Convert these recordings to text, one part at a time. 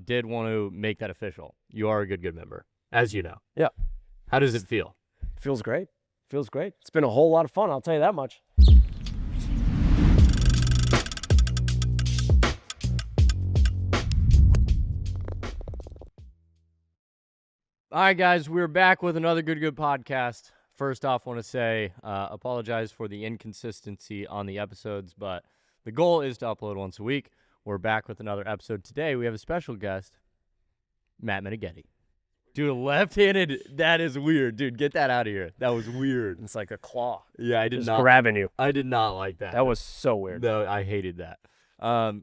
did want to make that official. You are a good member, as you know. Yeah. How does it feel? Feels great. Feels great. It's been a whole lot of fun, I'll tell you that much. All right, guys, we're back with another good podcast. First off, I want to say apologize for the inconsistency on the episodes, but the goal is to upload once a week. We're back with another episode today. We have a special guest, Matt Meneghetti. Dude, left-handed, that is weird. Dude, get that out of here. That was weird. It's like a claw. Yeah, I did Just not. grabbing you. I did not like that. That was so weird. No, I hated that.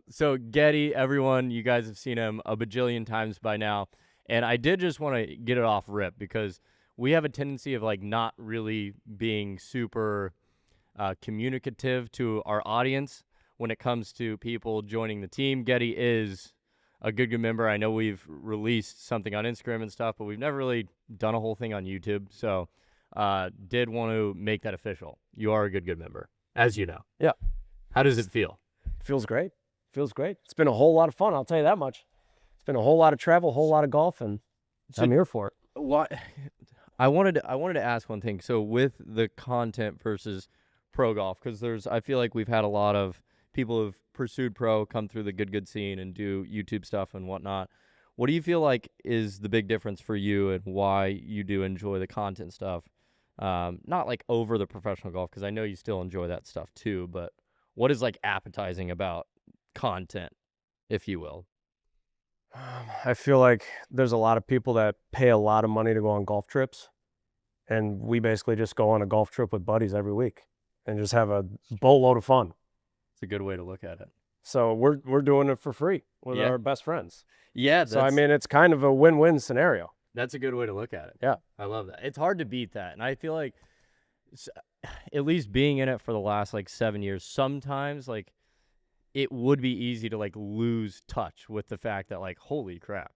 So Getty, everyone, you guys have seen him a bajillion times by now. And I did just want to get it off rip because we have a tendency of like not really being super communicative to our audience when it comes to people joining the team. Getty is a good member. I know we've released something on Instagram and stuff, but we've never really done a whole thing on YouTube. So did want to make that official. You are a good member, as you know. Yeah. How does it feel? Feels great. Feels great. It's been a whole lot of fun, I'll tell you that much. It's been a whole lot of travel, a whole lot of golf, and I'm here for it. What I wanted to ask one thing. So with the content versus pro golf, because I feel like we've had a lot of people who've pursued pro come through the good scene and do YouTube stuff and whatnot. What do you feel like is the big difference for you and why you do enjoy the content stuff? Not like over the professional golf, because I know you still enjoy that stuff too, but what is like appetizing about content, if you will? I feel like there's a lot of people that pay a lot of money to go on golf trips, and we basically just go on a golf trip with buddies every week and just have a boatload of fun. It's a good way to look at it. So we're doing it for free with our best friends. Yeah. So I mean, it's kind of a win-win scenario. That's a good way to look at it. Yeah. I love that. It's hard to beat that. And I feel like at least being in it for the last like 7 years, sometimes like it would be easy to like lose touch with the fact that like, holy crap,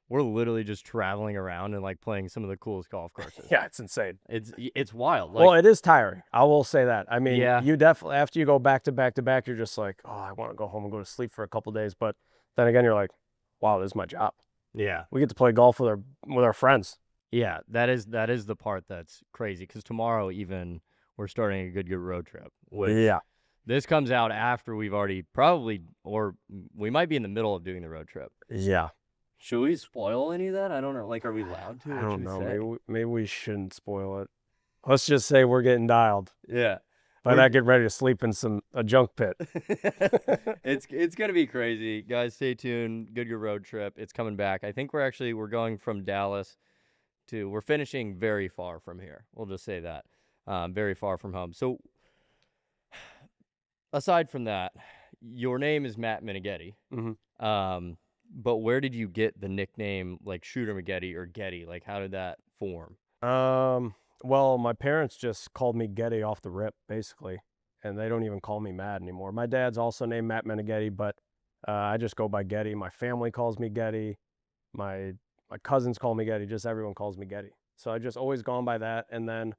we're literally just traveling around and like playing some of the coolest golf courses. Yeah, it's insane. It's wild. Like, well, it is tiring. I will say that. I mean, yeah. You definitely, after you go back to back to back, you're just like, oh, I want to go home and go to sleep for a couple of days. But then again, you're like, wow, this is my job. Yeah. We get to play golf with our friends. Yeah, that is the part that's crazy, because tomorrow even we're starting a good road trip. Yeah. This comes out after we've already probably, or we might be in the middle of doing the road trip. Yeah. Should we spoil any of that? I don't know. Like, are we allowed to? I don't know. Maybe we shouldn't spoil it. Let's just say we're getting dialed. Yeah. By that, get ready to sleep in a junk pit. It's gonna be crazy, guys. Stay tuned. Good road trip. It's coming back. I think we're going from Dallas to, we're finishing very far from here. We'll just say that, very far from home. So aside from that, your name is Matt Meneghetti. Mm-hmm. But where did you get the nickname like Shooter McGetty or Getty? Like, how did that form? Well, my parents just called me Getty off the rip, basically, and they don't even call me Matt anymore. My dad's also named Matt Meneghetti, but I just go by Getty. My family calls me Getty. My cousins call me Getty. Just everyone calls me Getty. So I just always gone by that. And then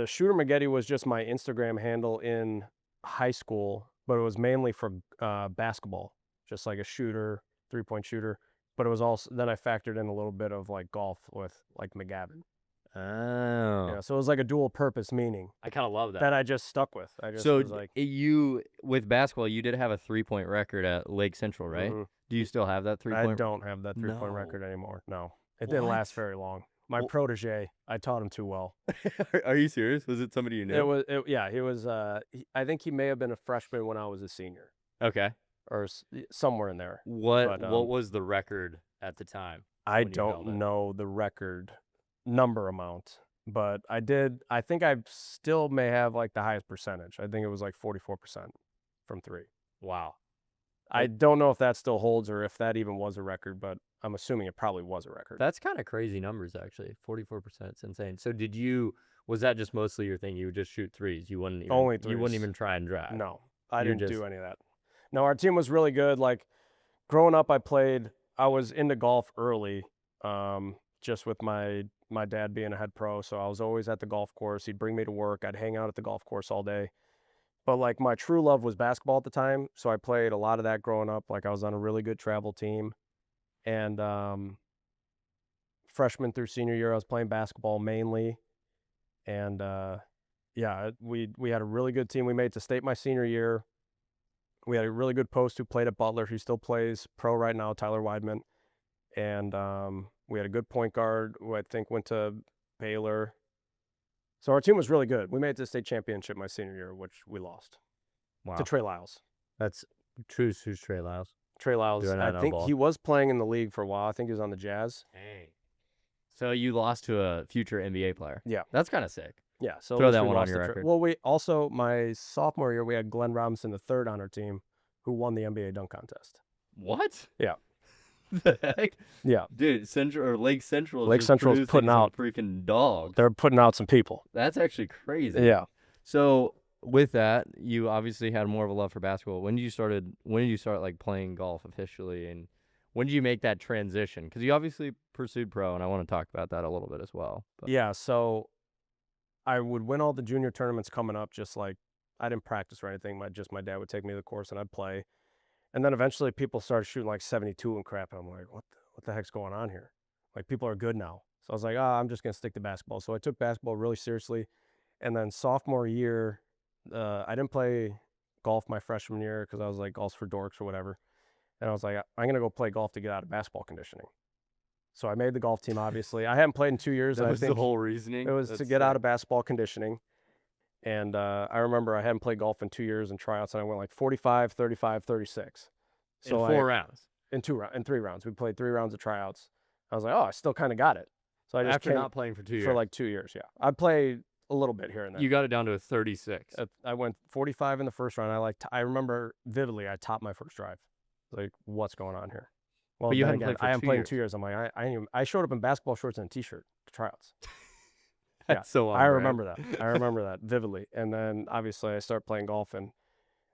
Shooter McGetty was just my Instagram handle in high school, but it was mainly for basketball, just like a shooter, three-point shooter. But it was also, then I factored in a little bit of like golf with like McGavin. Oh. Yeah, so it was like a dual purpose meaning. I kind of love that. That I just stuck with. I just so was like, you, with basketball, you did have a 3-point record at Lake Central, right? Mm-hmm. Do you still have that 3-point? I don't have that 3-point record anymore. No, it didn't What? last very long. My protege, I taught him too well. Are you serious? Was it somebody you knew? He was. I think he may have been a freshman when I was a senior. Okay. Or somewhere in there. What was the record at the time? I don't know the record number amount, but I think I still may have like the highest percentage. I think it was like 44% from three. Wow. I don't know if that still holds or if that even was a record, but I'm assuming it probably was a record. That's kind of crazy numbers, actually. 44%. It's insane. So was that just mostly your thing? You would just shoot threes? You wouldn't even, only threes. You wouldn't even try and drive? No, I didn't do any of that. No, our team was really good. Like growing up, I was into golf early, just with my dad being a head pro. So I was always at the golf course. He'd bring me to work. I'd hang out at the golf course all day. But like my true love was basketball at the time. So I played a lot of that growing up. Like I was on a really good travel team. And freshman through senior year, I was playing basketball mainly. And yeah, we had a really good team. We made it to state my senior year. We had a really good post who played at Butler. He still plays pro right now, Tyler Weidman. And we had a good point guard who I think went to Baylor. So our team was really good. We made it to the state championship my senior year, which we lost to Trey Lyles. That's who's Trey Lyles? Trey Lyles, Do I not I know think ball? he was playing in the league for a while. I think he was on the Jazz. Dang. So you lost to a future NBA player. Yeah. That's kind of sick. Yeah, so Throw at least that we one on lost your to record. Well, we also, my sophomore year, we had Glenn Robinson III on our team who won the NBA dunk contest. What? Yeah. The heck? Yeah. Dude, Lake Central. Lake Central's putting out freaking dogs. They're putting out some people. That's actually crazy. Yeah. So with that, you obviously had more of a love for basketball. When did you start like playing golf officially, and when did you make that transition? Because you obviously pursued pro, and I want to talk about that a little bit as well. But. Yeah, so I would win all the junior tournaments coming up, just like I didn't practice or anything. My dad would take me to the course and I'd play. And then eventually people started shooting like 72 and crap. And I'm like, what the heck's going on here? Like, people are good now. So I was like, I'm just going to stick to basketball. So I took basketball really seriously. And then sophomore year, I didn't play golf my freshman year because I was like, golf's for dorks or whatever. And I was like, I'm going to go play golf to get out of basketball conditioning. So I made the golf team, obviously. I hadn't played in 2 years. That and was I think the whole reasoning? It was to get out of basketball conditioning. And I remember I hadn't played golf in 2 years in tryouts, and I went like 45, 35, 36. So in 4 rounds? In 3 rounds. We played 3 rounds of tryouts. I was like, I still kind of got it. So I just After not playing for 2 years? For like 2 years, yeah. I played a little bit here and there. You got it down to a 36. I went 45 in the first round. I remember vividly, I topped my first drive. Like, what's going on here? Well, but you hadn't played for 2 years. I hadn't played in 2 years. I'm like, I showed up in basketball shorts and a t-shirt to tryouts. That's so on I brand. remember that. I remember that vividly. And then obviously I started playing golf and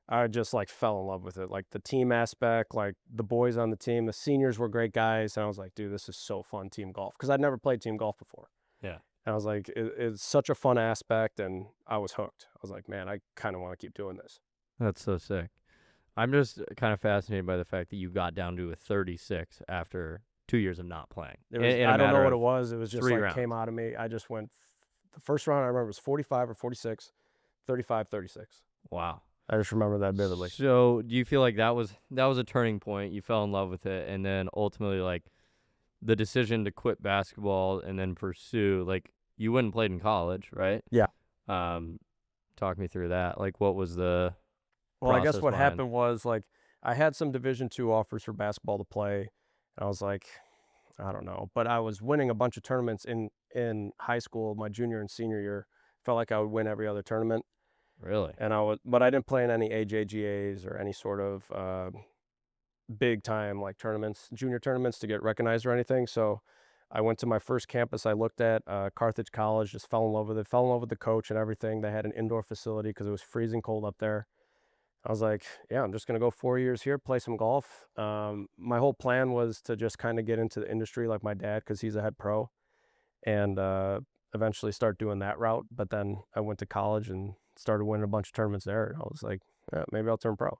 I just like fell in love with it. Like the team aspect, like the boys on the team, the seniors were great guys. And I was like, dude, this is so fun, team golf. Because I'd never played team golf before. Yeah. And I was like, it's such a fun aspect. And I was hooked. I was like, man, I kind of want to keep doing this. That's so sick. I'm just kind of fascinated by the fact that you got down to a 36 after 2 years of not playing. I don't know what it was. It was just like rounds. Came out of me. I just went, the first round I remember was 45 or 46, 35, 36. Wow. I just remember that vividly. So do you feel like that was a turning point? You fell in love with it, and then ultimately, like, the decision to quit basketball and then pursue, like, you went and played in college, right? Yeah. Talk me through that. Like, what was the Well, I guess process what behind? happened was, like, I had some Division II offers for basketball to play. And I was like, I don't know. But I was winning a bunch of tournaments in high school, my junior and senior year. Felt like I would win every other tournament. Really? But I didn't play in any AJGAs or any sort of big time like tournaments, junior tournaments to get recognized or anything. So I went to my first campus I looked at, Carthage College, just fell in love with it, fell in love with the coach and everything. They had an indoor facility because it was freezing cold up there. I was like, yeah, I'm just going to go 4 years here, play some golf. My whole plan was to just kind of get into the industry like my dad because he's a head pro and eventually start doing that route. But then I went to college and started winning a bunch of tournaments there. And I was like, yeah, maybe I'll turn pro.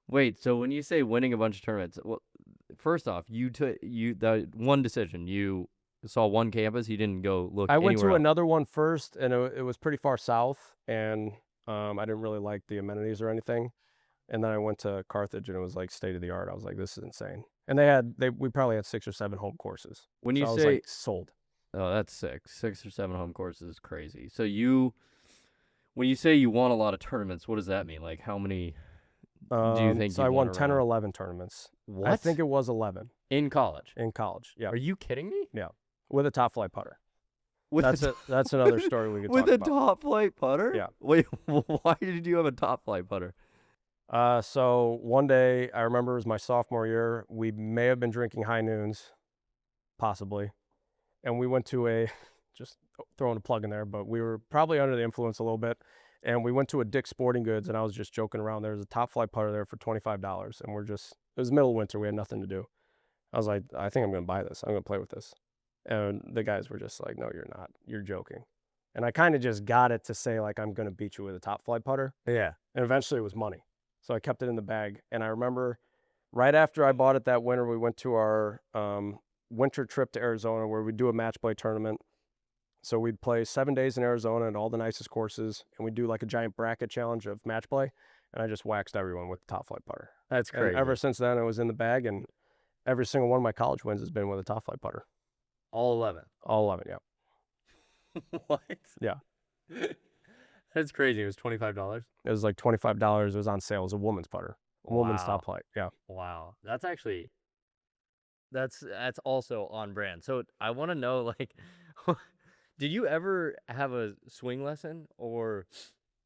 Wait, so when you say winning a bunch of tournaments, well, first off, that one decision, you saw one campus, you didn't go look I went to anywhere else. another one first, and it was pretty far south, and I didn't really like the amenities or anything. And then I went to Carthage, and it was like state of the art. I was like, this is insane. And we probably had 6 or 7 home courses. When you I was say like, sold. Oh, that's sick. 6 or 7 home courses is crazy. So when you say you won a lot of tournaments, what does that mean? Like, how many do you think So you I won won 10 or around? 11 tournaments. What? I think it was 11 in college. in college. Yeah, Are you kidding me? with a top flight putter. With That's another story we could with talk a about. top flight putter? Yeah. Wait, why did you have a top flight putter? So one day, I remember it was my sophomore year. We may have been drinking high noons, possibly. And we went to just throwing a plug in there, but we were probably under the influence a little bit. And we went to a Dick's Sporting Goods, and I was just joking around. There was a top flight putter there for $25. And it was middle of winter. We had nothing to do. I was like, I think I'm going to buy this. I'm going to play with this. And the guys were just like, no, you're not. You're joking. And I kind of just got it to say, like, I'm going to beat you with a top flight putter. Yeah. And eventually it was money. So I kept it in the bag. And I remember Right after I bought it that winter, we went to our winter trip to Arizona where we do a match play tournament. So we'd play 7 days in Arizona at all the nicest courses, and we'd do like a giant bracket challenge of match play. And I just waxed everyone with the top flight putter. That's And crazy. ever since then, it was in the bag, and every single one of my college wins has been with a top flight putter. All 11. All 11, yeah. What? Yeah. That's crazy. It was $25. It was like $25. It was on sale. It was a woman's putter, a woman's top flight. Yeah. Wow. That's actually that's also on brand. So I want to know, like, did you ever have a swing lesson, or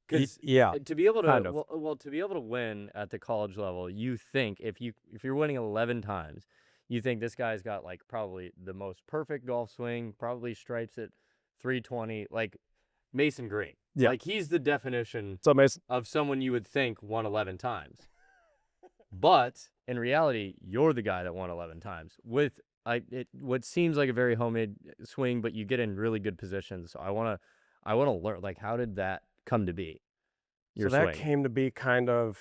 because Yeah, to be able to kind of. well, to be able to win at the college level, you think if you're winning 11 times, you think this guy's got like probably the most perfect golf swing, probably stripes at 320, like Mason Green. Yeah. Like he's the definition So Mason, of someone you would think won 11 times. But in reality, you're the guy that won 11 times with what seems like a very homemade swing, but you get in really good positions. So I want to learn, like, how did that come to be? Your so that swing. came to be kind of,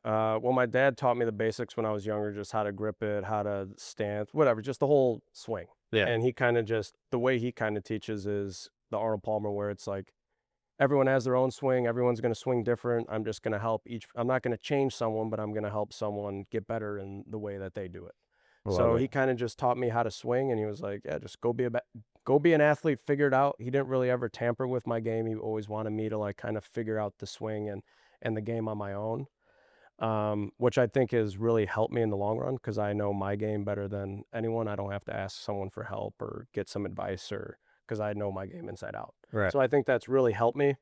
well, my dad taught me the basics when I was younger, just how to grip it, how to stance, whatever, just the whole swing. Yeah. And he kind of just, the way he kind of teaches is the Arnold Palmer, where it's like, everyone has their own swing. Everyone's going to swing different. I'm just going to help each. I'm not going to change someone, but I'm going to help someone get better in the way that they do it. So he kind of just taught me how to swing, and he was like, "Yeah, just go be an athlete, figure it out." He didn't really ever tamper with my game. He always wanted me to like kind of figure out the swing and the game on my own, which I think has really helped me in the long run because I know my game better than anyone. I don't have to ask someone for help or get some advice, or because I know my game inside out. Right. So I think that's really helped me.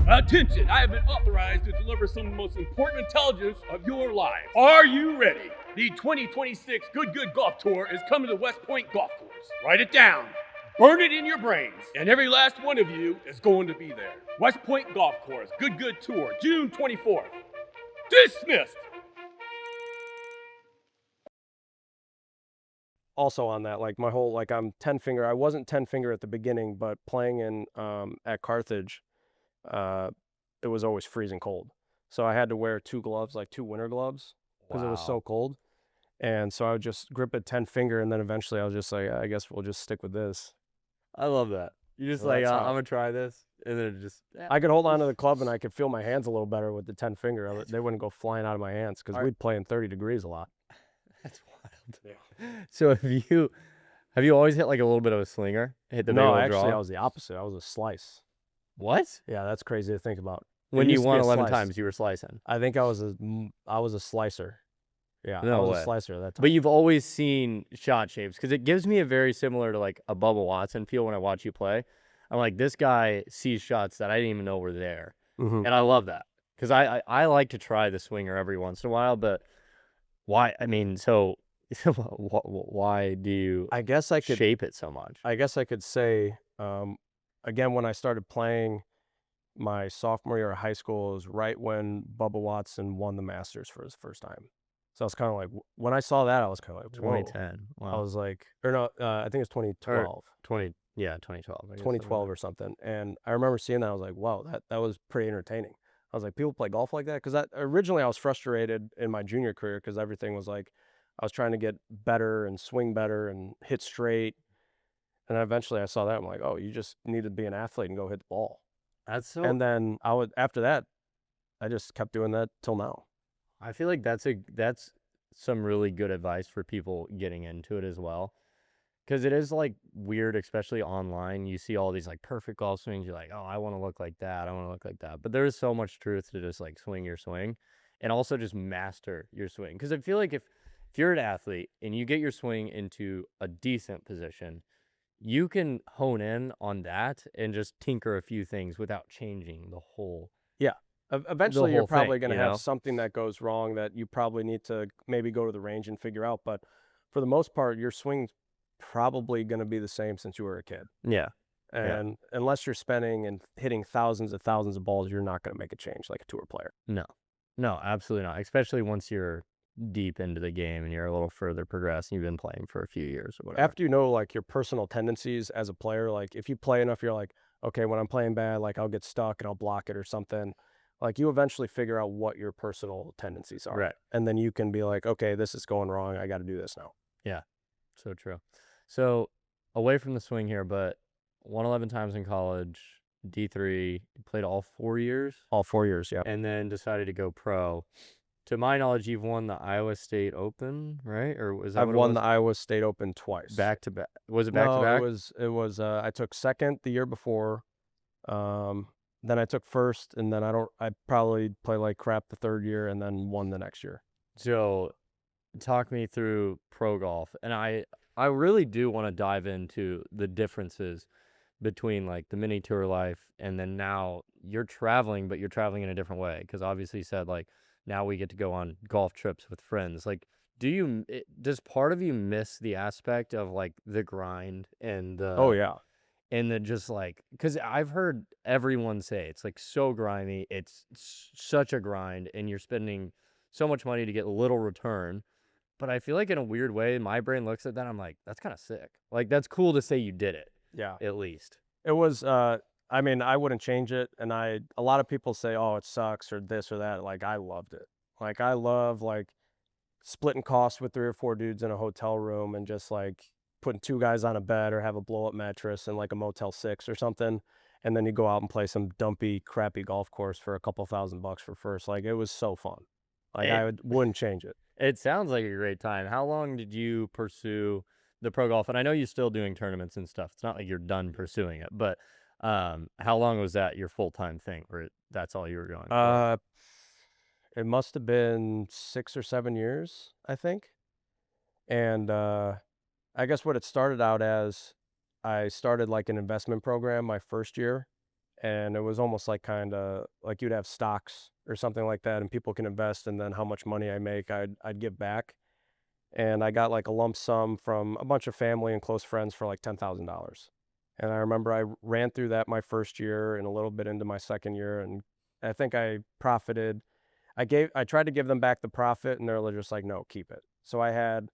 Attention, I have been authorized to deliver some of the most important intelligence of your lives. Are you ready? The 2026 Good Golf Tour is coming to West Point Golf Course. Write it down. Burn it in your brains. And every last one of you is going to be there. West Point Golf Course, Good Tour, June 24th. Dismissed. Also on that, like my whole, like I'm 10 finger. I wasn't 10 finger at the beginning, but playing in at Carthage, it was always freezing cold. So I had to wear two gloves, like two winter gloves, because it was so cold. And so I would just grip it 10 finger, and then eventually I was just like, I guess we'll just stick with this. I love that. You just So like, that's I'm how- gonna try this, and then it just. I could hold on to the club, and I could feel my hands a little better with the 10 finger. They wouldn't go flying out of my hands because we'd play in 30 degrees a lot. That's wild. Yeah. So have you always hit like a little bit of a slinger? Hit the big No, old actually, draw? I was the opposite. I was a slice. What? Yeah, that's crazy to think about. When you used to be won a 11 slice. times, you were slicing. I think I was a slicer. Yeah, I No was way. a slicer at that time. But you've always seen shot shapes, because it gives me a very similar to like a Bubba Watson feel when I watch you play. I'm like, this guy sees shots that I didn't even know were there. Mhm. And I love that, because I like to try the swinger every once in a while, but why? I mean, so why do you I guess I could shape it so much? I guess I could say, again, when I started playing my sophomore year of high school is right when Bubba Watson won the Masters for his first time. So I was kind of like, when I saw that, I was kind of like, whoa. 2010. I Wow. was like, or no, I think it's 2012, 2012. I guess, 2012 or something. And I remember seeing that. I was like, wow, that was pretty entertaining. I was like, people play golf like that? Because originally I was frustrated in my junior career because everything was like, I was trying to get better and swing better and hit straight. And then eventually I saw that. I'm like, oh, you just need to be an athlete and go hit the ball. That's so. And then after that, I just kept doing that till now. I feel like that's some really good advice for people getting into it as well. Because it is like weird, especially online. You see all these like perfect golf swings. You're like, oh, I want to look like that. I want to look like that. But there is so much truth to just like swing your swing, and also just master your swing. Because I feel like if you're an athlete and you get your swing into a decent position, you can hone in on that and just tinker a few things without changing the whole. Eventually, you're whole probably thing, going to you have know? something that goes wrong that you probably need to maybe go to the range and figure out. But for the most part, your swing's probably going to be the same since you were a kid. Yeah. And unless you're spending and hitting thousands of balls, you're not going to make a change like a tour player. No, absolutely not. Especially once you're deep into the game and you're a little further progressed and you've been playing for a few years or whatever. After you know like your personal tendencies as a player, like if you play enough, you're like, okay, when I'm playing bad, like I'll get stuck and I'll block it or something. Like you eventually figure out what your personal tendencies are. Right. And then you can be like, okay, this is going wrong. I got to do this now. Yeah. So true. So away from the swing here, but 111 times in college, D3, played all 4 years, All 4 years. Yeah. and then decided to go pro. To my knowledge, you've won the Iowa State Open, right? Or was that I've what it won was? the Iowa State Open twice. Back to back. Was it back No, to back? it was I took second the year before. Then I took first, and then I probably play like crap the third year and then won the next year. So talk me through pro golf. And I really do want to dive into the differences between like the mini tour life and then now you're traveling, but you're traveling in a different way. Because obviously you said like now we get to go on golf trips with friends. Like, does part of you miss the aspect of like the grind and the Oh yeah. and then just like, because I've heard everyone say it's like so grimy, it's such a grind, and you're spending so much money to get little return. But I feel like in a weird way, my brain looks at that, I'm like, that's kind of sick. Like, that's cool to say you did it, Yeah. at least. It was I mean, I wouldn't change it, and a lot of people say, "Oh, it sucks," or this or that. Like, I loved it. Like, I love, like, splitting costs with 3 or 4 dudes in a hotel room and just, like, putting 2 guys on a bed or have a blow-up mattress in, like, a Motel 6 or something, and then you go out and play some dumpy, crappy golf course for a couple $1,000 for first. Like, it was so fun. Like, I wouldn't change it. It sounds like a great time. How long did you pursue the pro golf? And I know you're still doing tournaments and stuff. It's not like you're done pursuing it, but how long was that your full-time thing where that's all you were going for? It must have been 6 or 7 years, I think, and, I guess what it started out as, I started like an investment program my first year, and it was almost like kinda like you'd have stocks or something like that, and people can invest, and then how much money I make, I'd give back. And I got like a lump sum from a bunch of family and close friends for like $10,000. And I remember I ran through that my first year and a little bit into my second year, and I think I profited. I tried to give them back the profit, and they're just like, no, keep it. So I had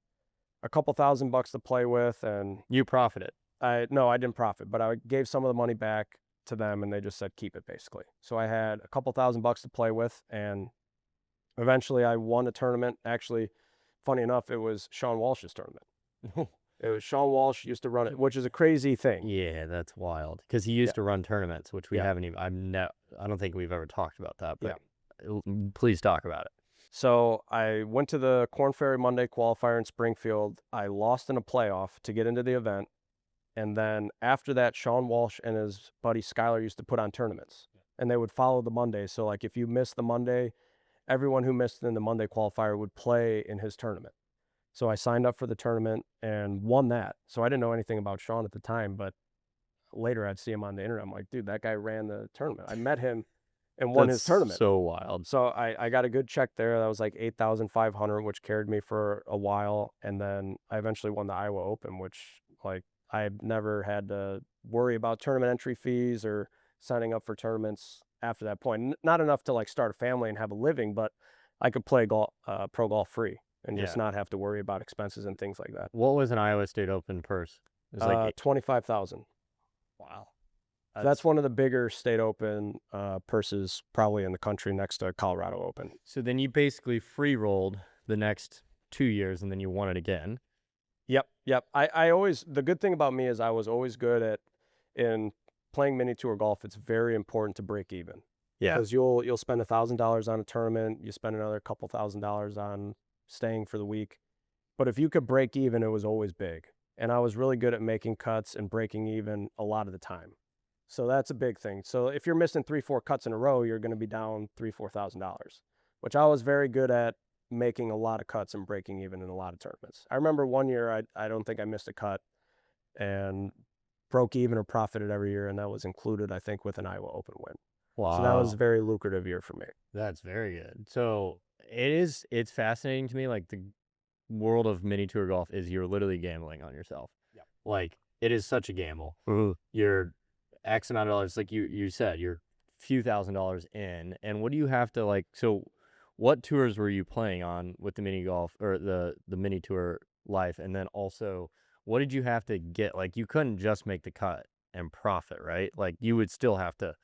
a couple $1,000 to play with, and You profited. no, I didn't profit, but I gave some of the money back to them, and they just said keep it basically. So I had a couple $1,000 to play with, and eventually I won a tournament. Actually, funny enough, it was Sean Walsh's tournament. It was Sean Walsh used to run it, which is a crazy thing. Yeah, that's wild. Because he used to run tournaments, which we Yeah. haven't even. I don't think we've ever talked about that. But Yeah. please talk about it. So I went to the Corn Ferry Monday qualifier in Springfield. I lost in a playoff to get into the event. And then after that, Sean Walsh and his buddy Skylar used to put on tournaments. And they would follow the Monday. So like if you missed the Monday, everyone who missed in the Monday qualifier would play in his tournament. So I signed up for the tournament and won that. So I didn't know anything about Sean at the time, but later I'd see him on the internet. I'm like, dude, that guy ran the tournament. I met him and won his tournament. So wild. So I got a good check there. That was like 8,500, which carried me for a while. And then I eventually won the Iowa Open, which like I've never had to worry about tournament entry fees or signing up for tournaments after that point. Not enough to like start a family and have a living, but I could play pro golf free and just not have to worry about expenses and things like that. What was an Iowa State Open purse? It was like 25,000. wow. That's one of the bigger state open purses probably in the country, next to Colorado Open. So then you basically free rolled the next 2 years, and then you won it again. Yep. I always, the good thing about me is I was always good in playing mini tour golf. It's very important to break even. Yeah. Because you'll spend $1,000 on a tournament, you spend another couple $1,000s on staying for the week. But if you could break even, it was always big. And I was really good at making cuts and breaking even a lot of the time. So that's a big thing. So if you're missing 3-4 cuts in a row, you're going to be down $3,000-$4,000, which I was very good at making a lot of cuts and breaking even in a lot of tournaments. I remember one year, I don't think I missed a cut and broke even or profited every year. And that was included, I think, with an Iowa Open win. Wow. So that was a very lucrative year for me. That's very good. So it's fascinating to me. Like the world of mini tour golf is you're literally gambling on yourself. Yeah. Like it is such a gamble. Mm-hmm. You're X amount of dollars, like you said, you're few $1,000s in. And what do you have to like, so what tours were you playing on with the mini golf or the mini tour life? And then also what did you have to get? Like you couldn't just make the cut and profit, right? Like you would still have to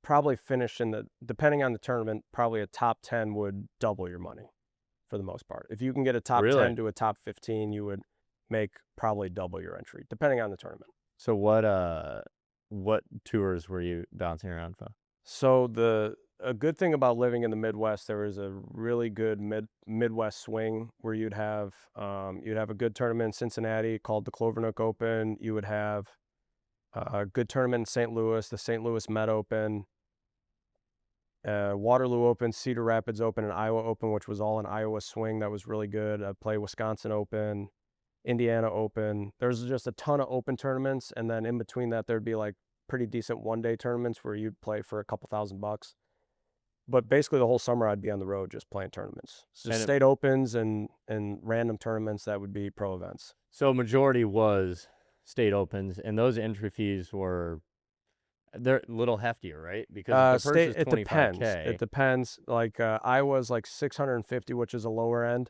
probably finish in the, depending on the tournament, probably a top 10 would double your money for the most part. If you can get a top Really? 10 to a top 15, you would make probably double your entry, depending on the tournament. So what tours were you bouncing around for? So a good thing about living in the Midwest, there was a really good Midwest swing where you'd have a good tournament in Cincinnati called the Clovernook Open. You would have a good tournament in St. Louis, the St. Louis Met Open, Waterloo Open, Cedar Rapids Open, and Iowa Open, which was all an Iowa swing. That was really good. I played Wisconsin Open, Indiana Open. There's just a ton of open tournaments, and then in between that, there'd be like pretty decent one-day tournaments where you'd play for a couple $1,000. But basically the whole summer I'd be on the road just playing tournaments. It's just state opens and random tournaments that would be pro events. So majority was state opens, and those entry fees were they're a little heftier, right? Because the purse is It depends. $25K. It depends. Like Iowa's like 650, which is a lower end.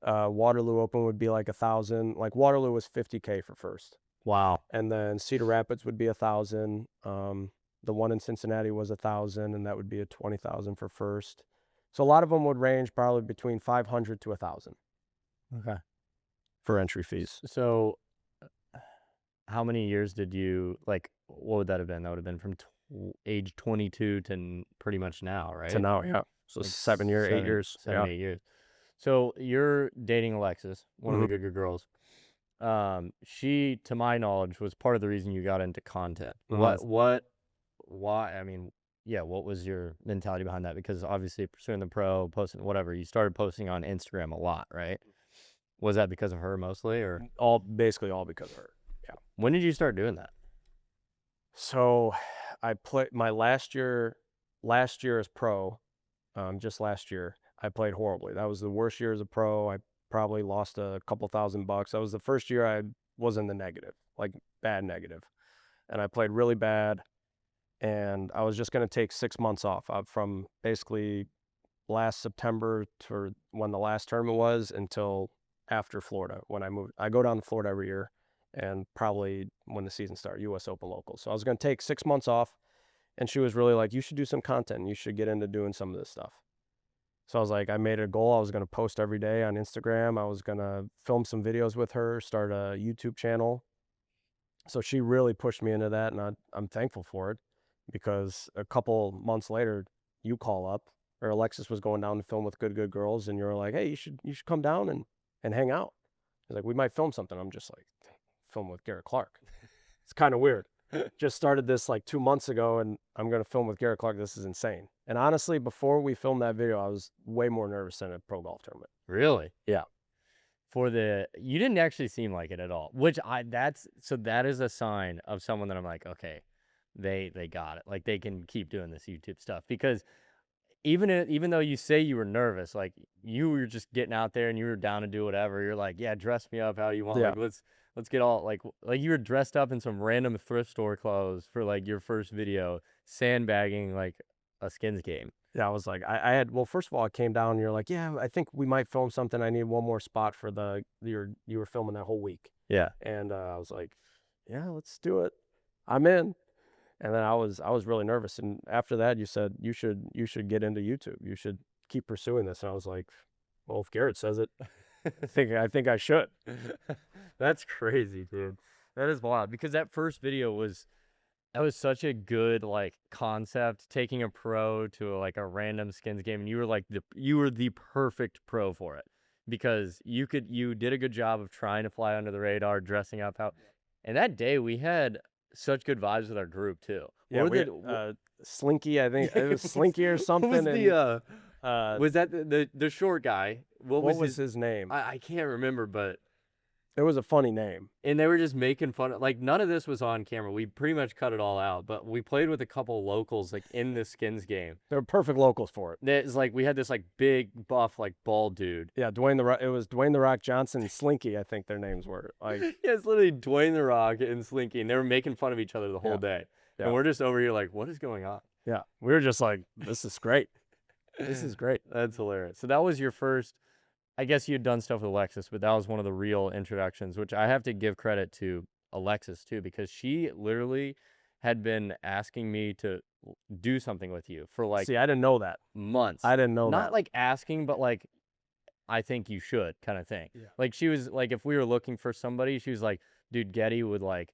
Waterloo Open would be like 1,000. Like Waterloo was 50K for first. Wow. And then Cedar Rapids would be 1,000. The one in Cincinnati was 1,000, and that would be a 20,000 for first. So a lot of them would range probably between 500 to 1,000. Okay. For entry fees. So how many years did you, like, what would that have been? That would have been from age 22 to pretty much now, right? To now, yeah. So Like 7 years, 8 years. 7, 8 years. So you're dating Alexis, one of the good girls. She, to my knowledge, was part of the reason you got into content. Why? I mean, yeah, what was your mentality behind that? Because obviously pursuing the pro, posting, whatever, you started posting on Instagram a lot, right? Was that because of her mostly, or? Basically all because of her, yeah. When did you start doing that? So I played my last year as pro, just last year, I played horribly. That was the worst year as a pro. I probably lost a couple $1,000. That was the first year I was in the negative, like bad negative. And I played really bad. And I was just going to take 6 months off from basically last September to when the last tournament was until after Florida when I moved. I go down to Florida every year, and probably when the season started, U.S. Open local. So I was going to take 6 months off, and she was really like, you should do some content. You should get into doing some of this stuff. So I was like, I made it a goal. I was going to post every day on Instagram. I was going to film some videos with her, start a YouTube channel. So she really pushed me into that, and I'm thankful for it. Because a couple months later, you call up, or Alexis was going down to film with Good Girls, and you're like, hey, you should come down and hang out. He's like, we might film something. I'm just like, film with Garrett Clark. It's kind of weird. Just started this like 2 months ago, and I'm going to film with Garrett Clark. This is insane. And honestly, before we filmed that video, I was way more nervous than a pro golf tournament. Really? Yeah. You didn't actually seem like it at all, which that is a sign of someone that I'm like, okay, they got it. Like, they can keep doing this YouTube stuff, because even though you say you were nervous, like, you were just getting out there and you were down to do whatever. You're like, yeah, dress me up how you want. Yeah. Like, let's get all like you were dressed up in some random thrift store clothes for like your first video, sandbagging like a skins game. Yeah, I was like, well, first of all, I came down and you're like, yeah, I think we might film something. I need one more spot for you were filming that whole week. Yeah. And I was like, yeah, let's do it. I'm in. And then I was really nervous. And after that, you said you should get into YouTube. You should keep pursuing this. And I was like, well, if Garrett says it, I think I should. That's crazy, dude. That is wild, because that first video was such a good like concept, taking a pro to like a random skins game, and you were the perfect pro for it, because you did a good job of trying to fly under the radar, dressing up and that day we had such good vibes with our group too. Yeah, Slinky, I think it was Slinky or something. What was was that the short guy? What was his name? I can't remember, but it was a funny name. And they were just making fun of, like, none of this was on camera. We pretty much cut it all out, but we played with a couple locals like in the skins game. They were perfect locals for it. It's like we had this like big buff like bald dude. Yeah, it was Dwayne the Rock Johnson and Slinky, I think their names were. Like, yeah, it's literally Dwayne the Rock and Slinky, and they were making fun of each other the whole day. Yeah. And we're just over here like, what is going on? Yeah, we were just like, this is great. This is great. That's hilarious. So that was your first. I guess you had done stuff with Alexis, but that was one of the real introductions, which I have to give credit to Alexis too, because she literally had been asking me to do something with you for like See, I didn't know that. months. I didn't know Not that. like asking, but like, I think you should kind of thing. Yeah. Like she was like, if we were looking for somebody, she was like, dude, Getty would like,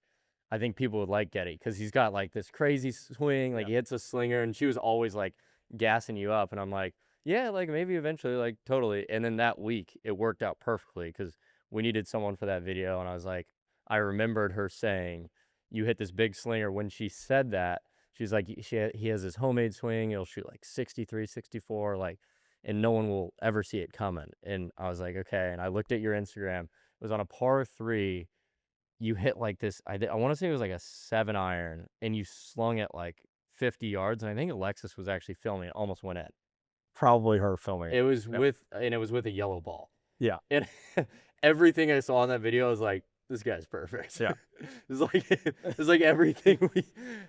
I think people would like Getty because he's got like this crazy swing, like he hits a slinger, and she was always like gassing you up. And I'm like, yeah, like maybe eventually, like totally. And then that week it worked out perfectly because we needed someone for that video. And I was like, I remembered her saying, you hit this big slinger. When she said that, she's like, he has his homemade swing. He'll shoot like 63, 64, like, and no one will ever see it coming. And I was like, okay. And I looked at your Instagram. It was on a par 3. You hit like this, I want to say it was like a 7 iron, and you slung it like 50 yards. And I think Alexis was actually filming it, almost went in. Probably her filming It was with a yellow ball. Yeah. And everything I saw in that video was like, this guy's perfect. Yeah. it's like everything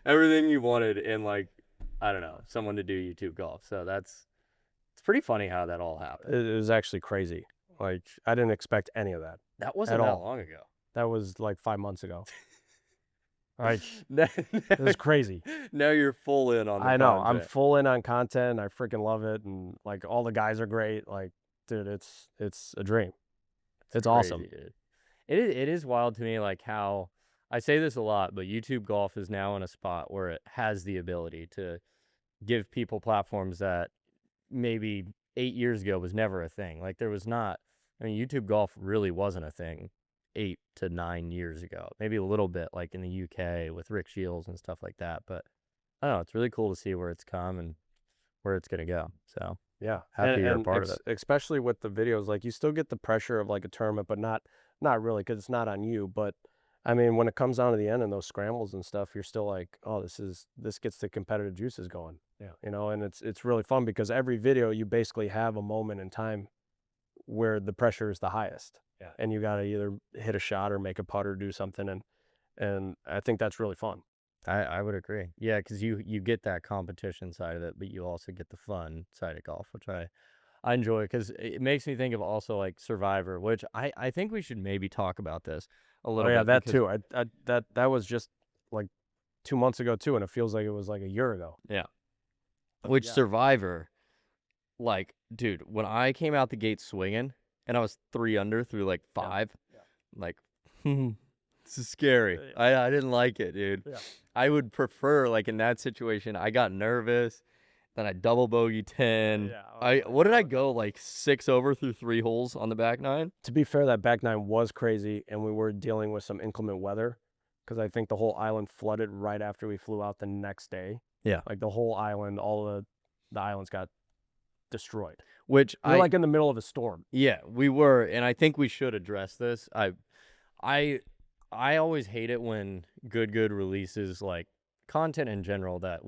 everything you wanted in, like, I don't know, someone to do YouTube golf. So it's pretty funny how that all happened. It was actually crazy. Like, I didn't expect any of that. That wasn't at that all. long ago. That was like 5 months ago. Like, Now, it was crazy. now you're full in on the I know. I'm content. full in on content. I freaking love it, and like all the guys are great. Like, dude, it's a dream. It's awesome. Crazy, dude. It is wild to me, like how I say this a lot, but YouTube golf is now in a spot where it has the ability to give people platforms that maybe 8 years ago was never a thing. Like there was not, I mean, YouTube golf really wasn't a thing 8 to 9 years ago. Maybe a little bit like in the UK with Rick Shields and stuff like that. But I don't know, it's really cool to see where it's come and where it's going to go. So Yeah, happy you're a part of it. Especially with the videos, like you still get the pressure of like a tournament, but not really because it's not on you. But I mean, when it comes down to the end and those scrambles and stuff, you're still like, oh, this gets the competitive juices going. Yeah. You know, and it's really fun because every video you basically have a moment in time where the pressure is the highest. Yeah. And you got to either hit a shot or make a putt or do something, and I think that's really fun. I would agree. Yeah, because you get that competition side of it, but you also get the fun side of golf, which I enjoy because it makes me think of also like Survivor, which I think we should maybe talk about this a Oh little yeah, bit. that because- too. That was just like 2 months ago too, and it feels like it was like a year ago. Yeah. Which yeah. Survivor, like, dude, when I came out the gate swinging and I was 3 under through like 5, like, this is scary. I didn't like it, dude. Yeah. I would prefer, like, in that situation, I got nervous, then I double bogey 10. Yeah, What did I go, like 6 over through 3 holes on the back 9? To be fair, that back 9 was crazy, and we were dealing with some inclement weather because I think the whole island flooded right after we flew out the next day. Yeah. Like the whole island, all the islands got destroyed. Which We're like in the middle of a storm. Yeah, we were, and I think we should address this. I always hate it when good releases like content in general that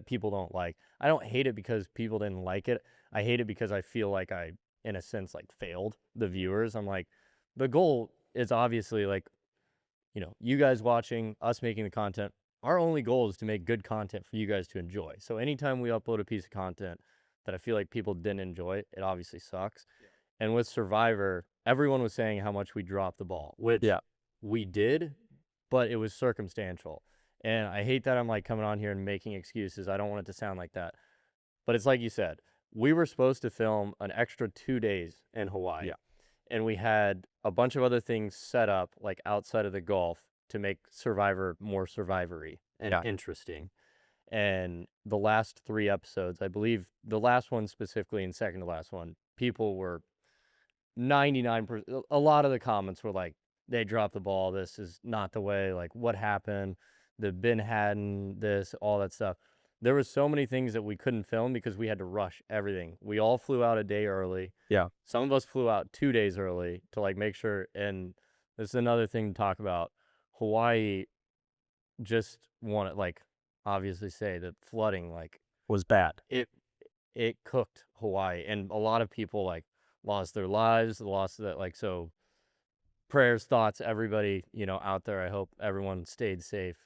people don't like. I don't hate it because people didn't like it. I hate it because I feel like I, in a sense, like failed the viewers. I'm like, the goal is obviously like, you know, you guys watching, us making the content. Our only goal is to make good content for you guys to enjoy. So anytime we upload a piece of content that I feel like people didn't enjoy, it obviously sucks. Yeah. And with Survivor, everyone was saying how much we dropped the ball, which we did, but it was circumstantial. And I hate that I'm like coming on here and making excuses. I don't want it to sound like that. But it's like you said, we were supposed to film an extra 2 days in Hawaii. Yeah. And we had a bunch of other things set up like outside of the golf to make Survivor more Survivor-y and interesting. And the last 3 episodes, I believe the last one specifically and second to last one, people were 99%. A lot of the comments were like, they dropped the ball. This is not the way. Like, what happened? The Bin Laden, this, all that stuff. There was so many things that we couldn't film because we had to rush everything. We all flew out a day early. Yeah. Some of us flew out 2 days early to like make sure. And this is another thing to talk about. Hawaii just wanted, like, obviously say that flooding like Was bad. It cooked Hawaii, and a lot of people like lost their lives, lost that, like, so prayers, thoughts, everybody, you know, out there. I hope everyone stayed safe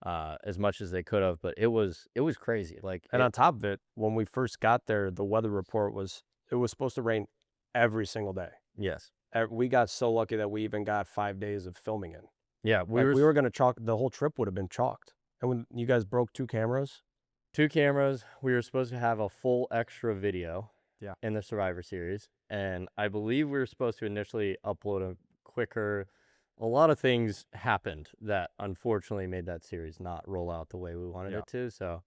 as much as they could have, but it was crazy. Like, And on top of it, when we first got there, the weather report was it was supposed to rain every single day. yes, We got so lucky that we even got 5 days of filming in. yeah, We were going to chalk, the whole trip would have been chalked. And when you guys broke 2 cameras? 2 cameras. We were supposed to have a full extra video Yeah. in the Survivor Series, and I believe we were supposed to initially upload a quicker. A lot of things happened that unfortunately made that series not roll out the way we wanted it to. So,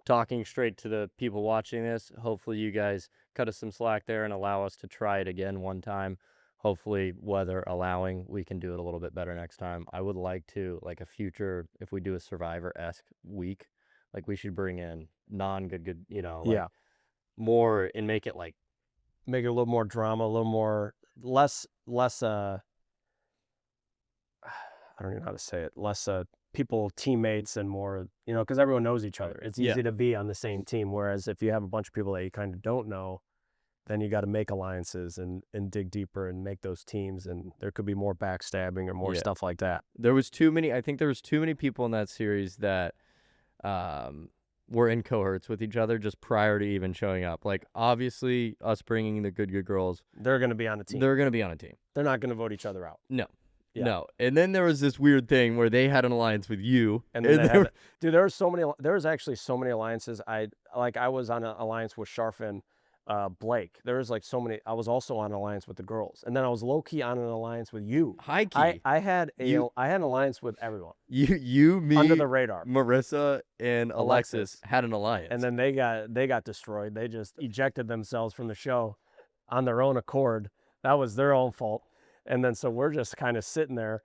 talking straight to the people watching this, hopefully you guys cut us some slack there and allow us to try it again one time. Hopefully, weather allowing, we can do it a little bit better next time. I would like to, like a future, if we do a Survivor-esque week, like we should bring in non-good, like more and make it like. Make it a little more drama, a little more, less, I don't even know how to say it, less people, teammates, and more, because everyone knows each other. It's easy to be on the same team, whereas if you have a bunch of people that you kind of don't know, then you got to make alliances and dig deeper and make those teams, and there could be more backstabbing or more stuff like that. I think there was too many people in that series that were in cohorts with each other just prior to even showing up. Like, obviously, us bringing the good girls, they're going to be on a team. They're going to be on a team. They're not going to vote each other out. No. Yeah. No. And then there was this weird thing where they had an alliance with you. And then dude, there was actually so many alliances. I was on an alliance with Sharf and Blake. There was like so many. I was also on an alliance with the girls. And then I was low-key on an alliance with you. High key. I had an alliance with everyone. You, me, under the radar. Marissa and Alexis had an alliance. And then they got destroyed. They just ejected themselves from the show on their own accord. That was their own fault. And then so we're just kind of sitting there.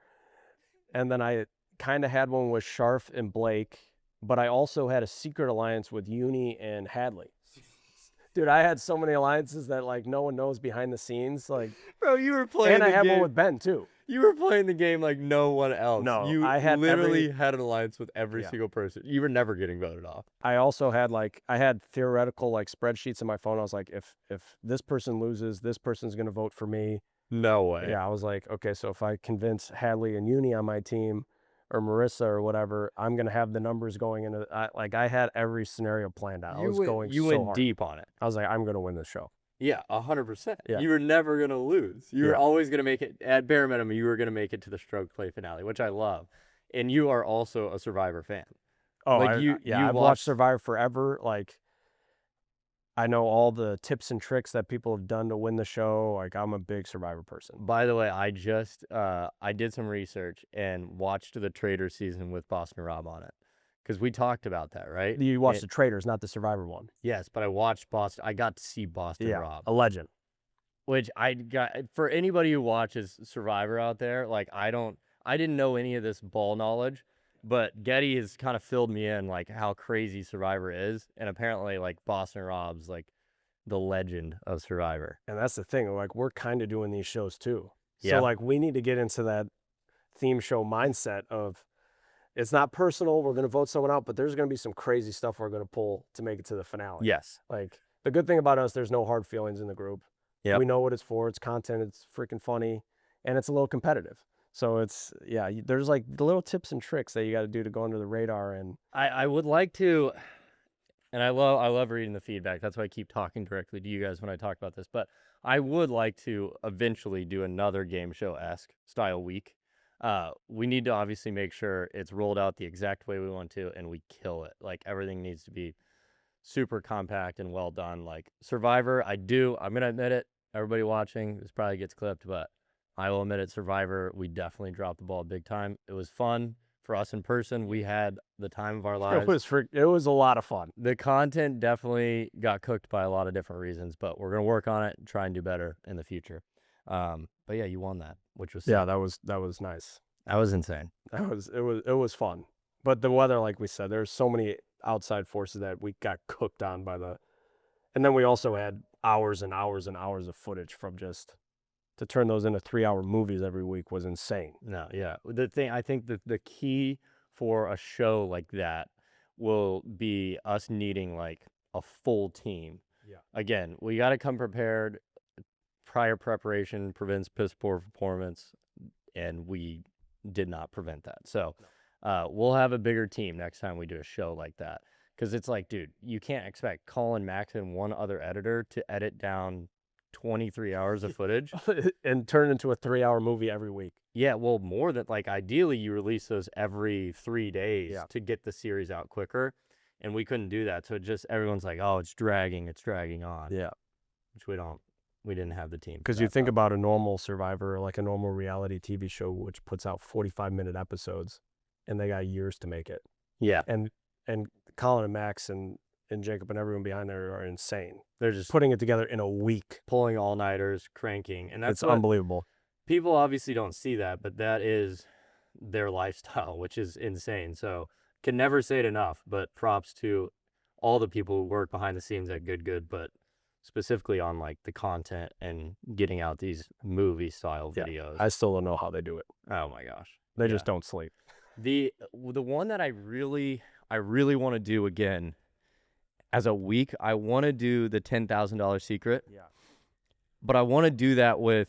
And then I kind of had one with Sharf and Blake, but I also had a secret alliance with Uni and Hadley. Dude, I had so many alliances that like no one knows behind the scenes. Like, bro, you were playing. And I had one with Ben too. You were playing the game like no one else. No, I had literally had an alliance with every single person. You were never getting voted off. I also had I had theoretical like spreadsheets in my phone. I was like, if this person loses, this person's gonna vote for me. No way. Yeah, I was like, okay, so if I convince Hadley and Uni on my team, or Marissa or whatever, I'm gonna have the numbers going into. I had every scenario planned out. You went deep on it. I was like, I'm gonna win this show. Yeah, 100%. Yeah. You were never gonna lose. You were always gonna make it. At bare minimum, you were gonna make it to the stroke play finale, which I love. And you are also a Survivor fan. Oh, like I've watched Survivor forever. Like, I know all the tips and tricks that people have done to win the show. Like, I'm a big Survivor person. By the way, I just I did some research and watched the Trader season with Boston Rob on it, because we talked about that, right? You watched the Traders, not the Survivor one. Yes, but I watched Boston. I got to see Boston Rob, a legend. Which I got for anybody who watches Survivor out there. Like, I didn't know any of this ball knowledge. But Getty has kind of filled me in, like, how crazy Survivor is. And apparently, like, Boston Rob's, like, the legend of Survivor. And that's the thing. Like, we're kind of doing these shows, too. Yeah. So, like, we need to get into that theme show mindset of it's not personal. We're going to vote someone out, but there's going to be some crazy stuff we're going to pull to make it to the finale. Yes. Like, the good thing about us, there's no hard feelings in the group. Yep. We know what it's for. It's content. It's freaking funny. And it's a little competitive. So it's, there's like the little tips and tricks that you got to do to go under the radar. And I would like to, and I love reading the feedback. That's why I keep talking directly to you guys when I talk about this. But I would like to eventually do another game show-esque style week. We need to obviously make sure it's rolled out the exact way we want to, and we kill it. Like, everything needs to be super compact and well done. Like Survivor, I'm going to admit it. Everybody watching, this probably gets clipped, but I will admit it, Survivor, we definitely dropped the ball big time. It was fun for us in person. We had the time of our lives. It was a lot of fun. The content definitely got cooked by a lot of different reasons, but we're going to work on it and try and do better in the future. But yeah, you won that, which was that was nice. That was insane. It was fun. But the weather, like we said, there's so many outside forces that we got cooked on and then we also had hours and hours and hours of footage from to turn those into 3-hour movies every week was insane. No, yeah. I think that the key for a show like that will be us needing like a full team. Yeah. Again, we got to come prepared. Prior preparation prevents piss poor performance, and we did not prevent that. So we'll have a bigger team next time we do a show like that. Because it's like, dude, you can't expect Colin, Max, and one other editor to edit down 23 hours of footage. and turn into a 3-hour movie every week. Yeah, well, more than like ideally you release those every 3 days Yeah. to get the series out quicker, and we couldn't do that. So it just everyone's like, "Oh, it's dragging on." Yeah. Which we didn't have the team. Because you think about a normal Survivor, like a normal reality TV show, which puts out 45-minute episodes, and they got years to make it. Yeah, And Colin and Max and Jacob and everyone behind there are insane. they're just Putting it together in a week. pulling all-nighters, cranking, and that's It's what unbelievable. people obviously don't see that, but that is their lifestyle, which is insane. So can never say it enough, but props to all the people who work behind the scenes at Good, but specifically on like the content and getting out these movie style Yeah, videos. I still don't know how they do it. Oh my gosh. They just don't sleep. The one that I really want to do again as a week, I want to do the $10,000 secret. Yeah. But I want to do that with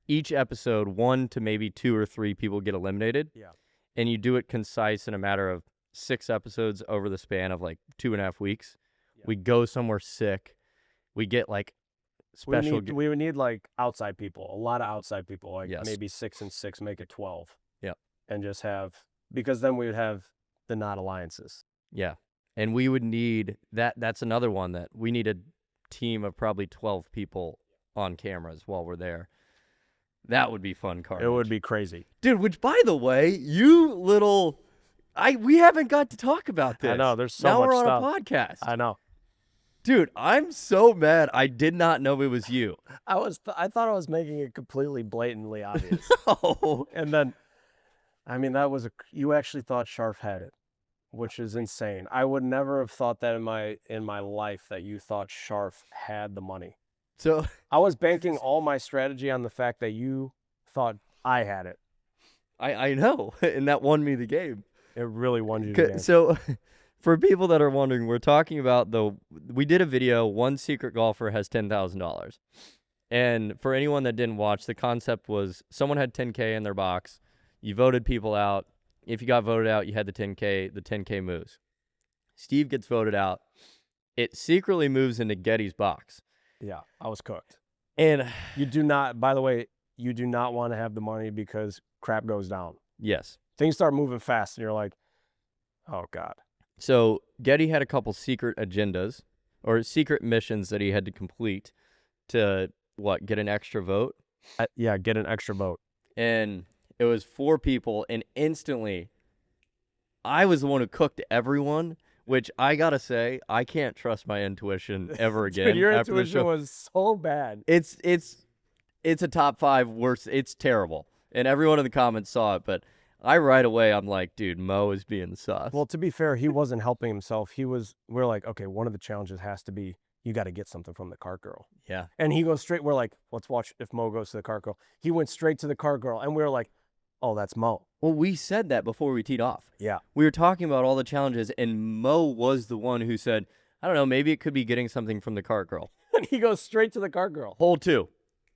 each episode, 1 to maybe 2 or 3 people get eliminated. Yeah. And you do it concise in a matter of 6 episodes over the span of like 2.5 weeks. Yeah. We go somewhere sick. We get like special. We would need like outside people, a lot of outside people, like Yes. maybe 6 and 6, make it 12. Yeah. And just have, because then we would have the not alliances. Yeah. And we would need that. That's another one that we need a team of probably 12 people on cameras while we're there. That would be fun, carnage. It would be crazy. Dude, which by the way, we haven't got to talk about this. I know, there's so now much we're on stuff. a podcast. I know. Dude, I'm so mad. I did not know it was you. I thought I was making it completely blatantly obvious. Oh, And then, I mean, you actually thought Sharf had it, which is insane. I would never have thought that in my life that you thought Sharf had the money. so I was banking all my strategy on the fact that you thought I had it. I know, and that won me the game. It really won you the game. So, for people that are wondering, we're talking about we did a video, one secret golfer has $10,000. And for anyone that didn't watch, the concept was someone had 10K in their box. You voted people out. If you got voted out, you had the 10K. The 10K moves. Steve gets voted out. It secretly moves into Getty's box. Yeah, I was cooked. And You do not, by the way, you do not want to have the money because crap goes down. yes. Things start moving fast and you're like, oh God. So Getty had a couple secret agendas or secret missions that he had to complete to, get an extra vote? Yeah, get an extra vote. And it was 4 people, and instantly, I was the one who cooked everyone, which I gotta say, I can't trust my intuition ever again. Dude, your after the intuition show. was so bad. It's a top 5 worst. It's terrible, and everyone in the comments saw it. But right away, I'm like, dude, Mo is being sus. Well, to be fair, he wasn't helping himself. We're like, okay, one of the challenges has to be you got to get something from the cart girl. yeah, And he goes straight. We're like, let's watch if Mo goes to the cart girl. He went straight to the cart girl, and we were like, oh, that's Mo. well, we said that before we teed off. Yeah. We were talking about all the challenges, and Mo was the one who said, I don't know, maybe it could be getting something from the cart girl. And he goes straight to the cart girl. Hole 2,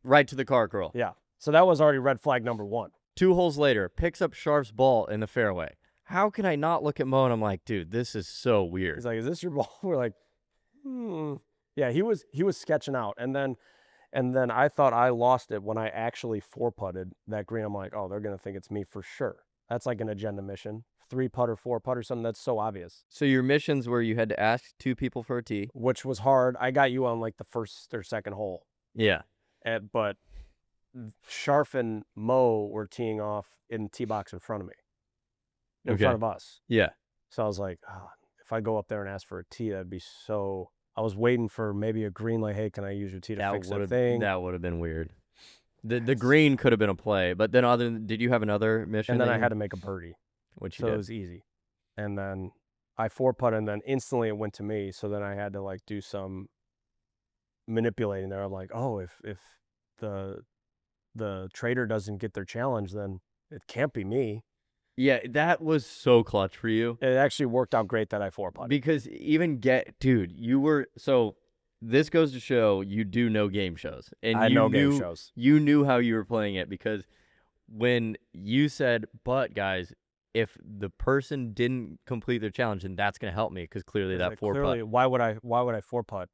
right to the cart girl. Yeah. So that was already red flag number 1. 2 holes later, picks up Sharf's ball in the fairway. How can I not look at Mo? And I'm like, dude, this is so weird. He's like, is this your ball? We're like, Yeah, he was sketching out. And then I thought I lost it when I actually 4-putted that green. I'm like, oh, they're going to think it's me for sure. That's like an agenda mission. 3-putter, 4-putter, something that's so obvious. So your missions were you had to ask 2 people for a tee. Which was hard. I got you on like the first or second hole. Yeah. But Sharf and Mo were teeing off in the tee box in front of me. In Okay. front of us. Yeah. So I was like, if I go up there and ask for a tee, that'd be so... I was waiting for maybe a green, like, hey, can I use your tee to fix that thing? That would have been weird. The green could have been a play, but then did you have another mission? And then that I you- had to make a birdie. which you So it did. was easy. And then I 4-putted, and then instantly it went to me. So then I had to like do some manipulating there. I'm like, oh, if the trader doesn't get their challenge, then it can't be me. Yeah, that was so clutch for you. It actually worked out great that I 4-putted. Because dude, this goes to show you do know game shows. And I know game shows. You knew how you were playing it because when you said, but guys, if the person didn't complete their challenge, then that's going to help me because clearly that 4-putt. Why would I 4-putt?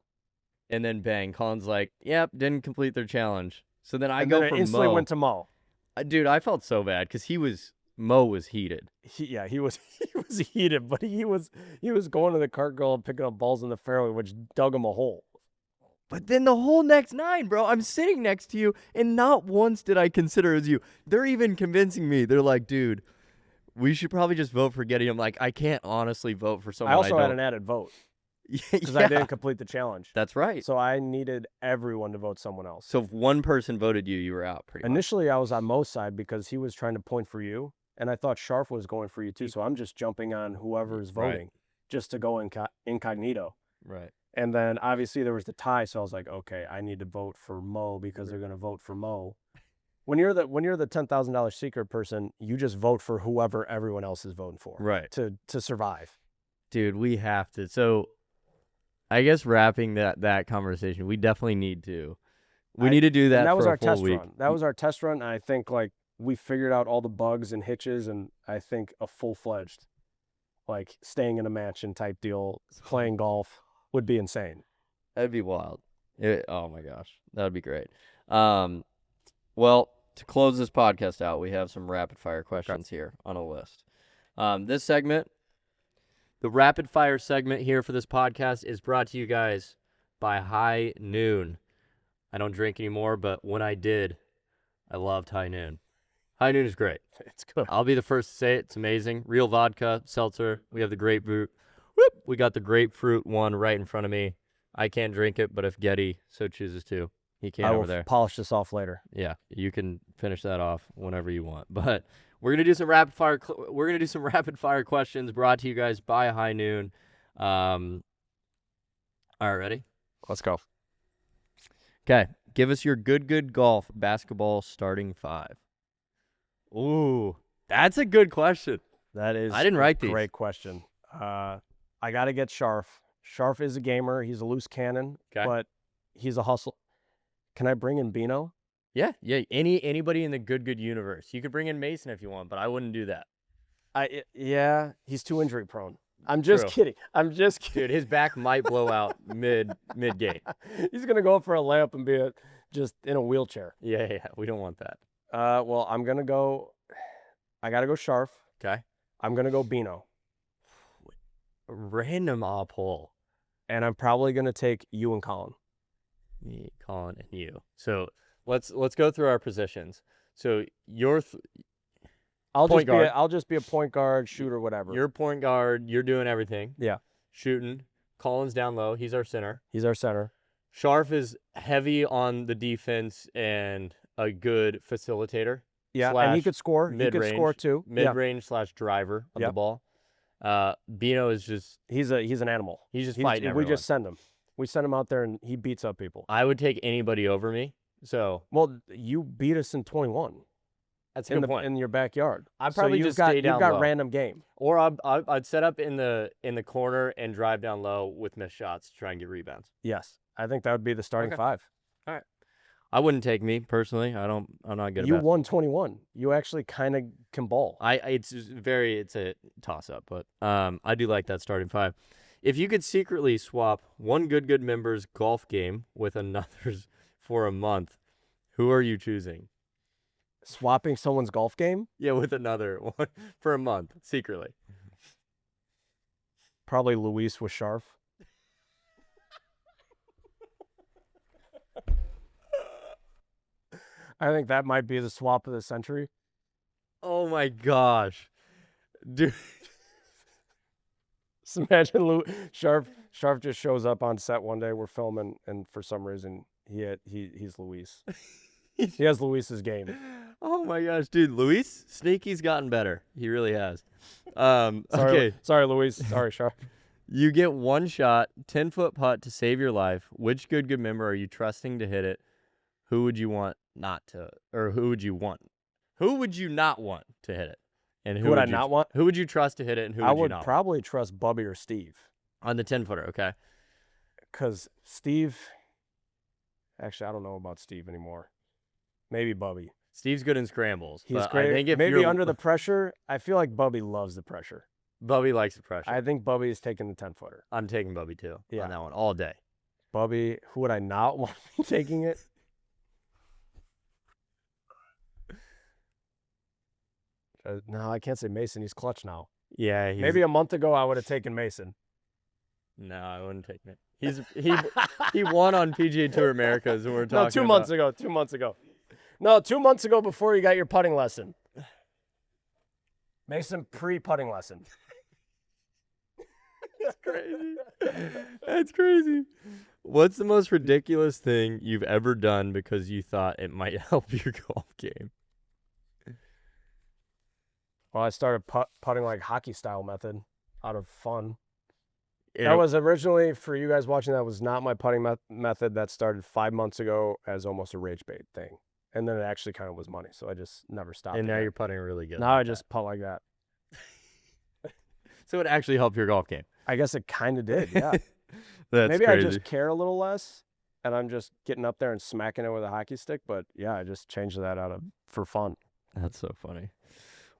And then bang, Colin's like, yep, didn't complete their challenge. So then I And go then it for instantly Mo. went to Mo. Dude, I felt so bad because Mo was heated. He was heated, but he was going to the cart girl and picking up balls in the fairway, which dug him a hole. But then the whole next 9, bro, I'm sitting next to you, and not once did I consider it as you. They're even convincing me. They're like, dude, we should probably just vote for Getty. I'm like, I can't honestly vote for someone I also had don't. an added vote Yeah, because I didn't complete the challenge. That's right. So I needed everyone to vote someone else. So if one person voted you were out pretty much. Initially, I was on Mo's side because he was trying to point for you, and I thought Sharf was going for you too. So I'm just jumping on whoever is Right. voting just to go incognito. Right. And then obviously there was the tie, so I was like, okay, I need to vote for Mo because they're going to vote for Mo. When you're the $10,000 secret person, you just vote for whoever everyone else is voting for. Right. To survive. Dude, we have to. So I guess wrapping that conversation, we definitely need to. We need to do that. And that for was a our full test week. run. That was our test run. And I think like we figured out all the bugs and hitches, and I think a full-fledged like staying in a mansion type deal, playing golf would be insane. That'd be wild. Oh my gosh, that'd be great. Well, to close this podcast out, we have some rapid fire questions here on a list. This segment, the rapid fire segment here for this podcast, is brought to you guys by High Noon. I don't drink anymore, but when I did, I loved High Noon. High Noon is great. It's good. I'll be the first to say it. It's amazing. Real vodka, seltzer. We have the grapefruit. Whoop! We got the grapefruit one right in front of me. I can't drink it, but if Getty so chooses to, he can I will over there. polish this off later. Yeah, you can finish that off whenever you want. But we're gonna do some rapid fire. We're gonna do some rapid fire questions brought to you guys by High Noon. All right, ready? Let's go. Okay, give us your good golf basketball starting 5. Ooh, that's a good question. That is I didn't write these. Great question. I got to get Sharf. Sharf is a gamer. He's a loose cannon, but he's a hustle. Can I bring in Bino? Yeah. Anybody in the good universe. You could bring in Mason if you want, but I wouldn't do that. Yeah, he's too injury prone. I'm just True. kidding. I'm just kidding. Dude, his back might blow out mid game. He's gonna go for a layup and be just in a wheelchair. Yeah. We don't want that. Well, I'm gonna go. I gotta go Sharf. Okay. I'm gonna go Bino, Random op hole. and I'm probably gonna take you and Colin. Me, Colin, and you. So let's go through our positions. So you're Point guard. I'll just be a point guard, shooter, whatever. you're point guard. You're doing everything. Yeah. Shooting. Colin's down low. He's our center. He's our center. Sharf is heavy on the defense and a good facilitator. Yeah, Slash and he could score. He could mid-range. score too. Yeah. Mid-range / driver of the Yep. ball. Bino is just He's an animal. he's just fighting We everyone. just send him. We send him out there and he beats up people. I would take anybody over me. So Well, you beat us in 21 that's a good point. in your backyard. I'd So probably you've just got, stay down You've got low. random game. Or I'd set up in the corner and drive down low with missed shots to try and get rebounds. Yes, I think that would be the starting Okay. 5. I wouldn't take me personally. I'm not good You about. won 21. You actually kind of can ball. It's a toss up, but I do like that starting 5. If you could secretly swap one good member's golf game with another's for a month, who are you choosing? Swapping someone's golf game? Yeah, with another one for a month secretly. Probably Luis with Sharf. I think that might be the swap of the century. Oh my gosh, dude. Just imagine Sharf just shows up on set one day. We're filming, and for some reason he's Luis. He has Luis's game. Oh my gosh, dude, Luis Sneaky's gotten better. He really has. Okay, Sorry, Luis. Sorry, Sharf. you get one shot, 10-foot putt to save your life. Which good member are you trusting to hit it? Who would you want not to, or who would you want? Who would you not want to hit it? And Who would I not want? Who would you trust to hit it, and who I would you would not probably trust Bubby or Steve. want? On the 10-footer, okay. Because Steve, actually, I don't know about Steve anymore. Maybe Bubby. Steve's good in scrambles. He's but great. I think if Maybe you're, under the pressure, I feel like Bubby loves the pressure. Bubby likes the pressure. I think Bubby is taking the 10-footer. I'm taking Bubby too Yeah. on that one all day. Bubby. Who would I not want to be taking it? No, I can't say Mason. He's clutch now. Yeah, Maybe a month ago I would have taken Mason. No, I wouldn't take it. He won on PGA Tour Americas, and we're talking No, 2 months ago. 2 months ago. No, 2 months ago before you got your putting lesson. Mason pre-putting lesson. That's crazy. That's crazy. What's the most ridiculous thing you've ever done because you thought it might help your golf game? Well, I started putting like hockey style method out of fun. That was originally, for you guys watching, that was not my putting method. That started 5 months ago as almost a rage bait thing. And then it actually kind of was money. So I just never stopped. And now you're putting really good. Now I just putt like that. So it actually helped your golf game. I guess it kind of did, yeah. That's Maybe crazy. I just care a little less, and I'm just getting up there and smacking it with a hockey stick. But yeah, I just changed that for fun. That's so funny.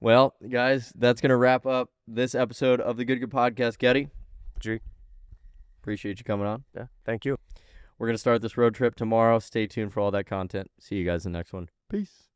Well, guys, that's going to wrap up this episode of the Good Good Podcast. Getty, G, appreciate you coming on. yeah, thank you. We're going to start this road trip tomorrow. Stay tuned for all that content. See you guys in the next one. Peace.